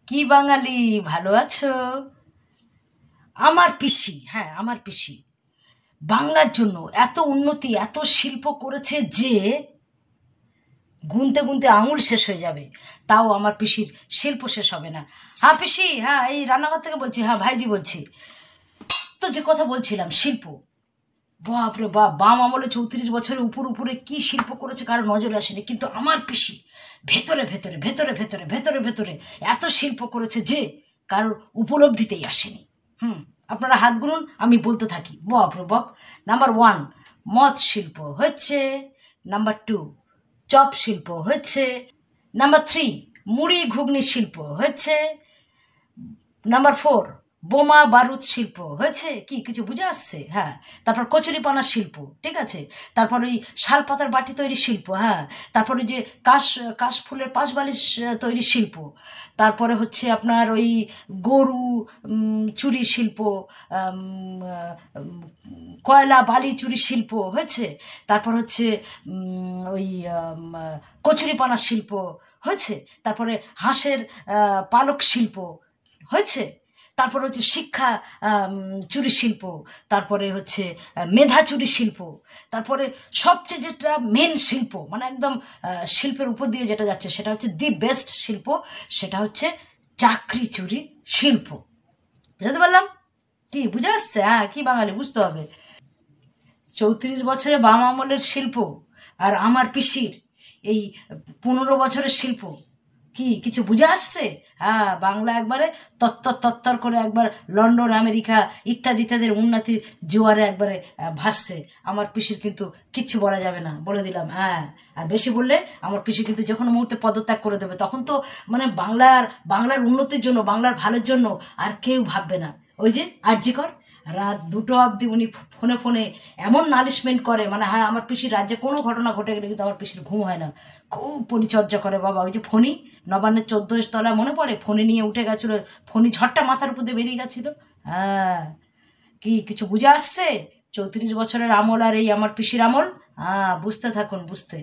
কি বাঙালি, ভালো আছো? আমার পিসি, হ্যাঁ আমার পিসি বাংলার জন্য এত উন্নতি, এত শিল্প করেছে যে গুনতে গুনতে আঙুল শেষ হয়ে যাবে, তাও আমার পিসির শিল্প শেষ হবে না। হ্যাঁ পিসি, হ্যাঁ এই রান্নাঘর থেকে বলছি, হ্যাঁ ভাইজি বলছি। তো যে কথা বলছিলাম, শিল্প, বাপরে বাপ, বাম আমলে 34 বছরের উপরে কি শিল্প করেছে কারো নজরে আসেনি, কিন্তু আমার পিসি ভেতরে ভেতরে ভেতরে ভেতরে ভেতরে ভেতরে এত শিল্প করেছে যে কারোর উপলব্ধিতেই আসেনি। আপনারা হাত গুনুন, আমি বলতে থাকি। বাপরে বাপ। নাম্বার 1 মদ শিল্প হচ্ছে, নাম্বার 2 চপ শিল্প হচ্ছে, নাম্বার 3 মুড়ি ঘুগনি শিল্প হচ্ছে, নাম্বার 4 বোমা বারুদ শিল্প হয়েছে। কি কিছু বুঝে আসছে? হ্যাঁ। তারপর কচুরিপানা শিল্প, ঠিক আছে। তারপর ওই শাল পাতার বাটি তৈরি শিল্প, হ্যাঁ। তারপরে যে কাশ ফুলের পাশবালিশ তৈরি শিল্প। তারপরে হচ্ছে আপনার ওই গরু চুরি শিল্প, কয়লা বালি চুরি শিল্প হয়েছে। তারপর হচ্ছে ওই কচুরিপানা শিল্প হয়েছে। তারপরে হাঁসের পালক শিল্প হয়েছে। তারপরে হচ্ছে শিক্ষা চুরি শিল্প। তারপরে হচ্ছে মেধা চুরি শিল্প। তারপরে সবচেয়ে যেটা মেন শিল্প, মানে একদম শিল্পের উপর দিয়ে যেটা যাচ্ছে, সেটা হচ্ছে দি বেস্ট শিল্প, সেটা হচ্ছে চাকরি চুরি শিল্প। বুঝতে পারলাম? কি বুঝে আসছে? হ্যাঁ, কি বাঙালি, বুঝতে হবে। 34 বছরে বাম আমলের শিল্প আর আমার পিসির এই 15 বছরের শিল্প, কি কিছু বুঝে আসছে? হ্যাঁ, বাংলা একবারে তত্তর তত্তর করে একবার লন্ডন আমেরিকা ইত্যাদি ইত্যাদির উন্নতির জোয়ারে একবারে ভাসছে। আমার পিসির কিন্তু কিচ্ছু বলা যাবে না, বলে দিলাম। হ্যাঁ, আর বেশি বললে আমার পিসি কিন্তু যখন মুহূর্তে পদত্যাগ করে দেবে, তখন তো মানে বাংলার উন্নতির জন্য, বাংলার ভালোর জন্য আর কেউ ভাববে না। ওই যে আরজিকর, রাত 2টো অবধি উনি ফোনে ফোনে এমন নালিশমেন্ট করে, মানে হ্যাঁ আমার পিসির রাজ্যে কোনো ঘটনা ঘটে গেলে কিন্তু আমার পিসির ঘুম হয় না, খুব পরিচর্যা করে বাবা। ওই যে ফণি, নবান্নের 14 তলা মনে পড়ে, ফণি নিয়ে উঠে গেছিলো, ফণি ঝড়টা মাথার উপর দিয়ে বেরিয়ে গেছিলো। হ্যাঁ, কি কিছু বুঝে আসছে? 34 বছরের আমল আর এই আমার পিসির আমল, হ্যাঁ বুঝতে থাকুন, বুঝতে।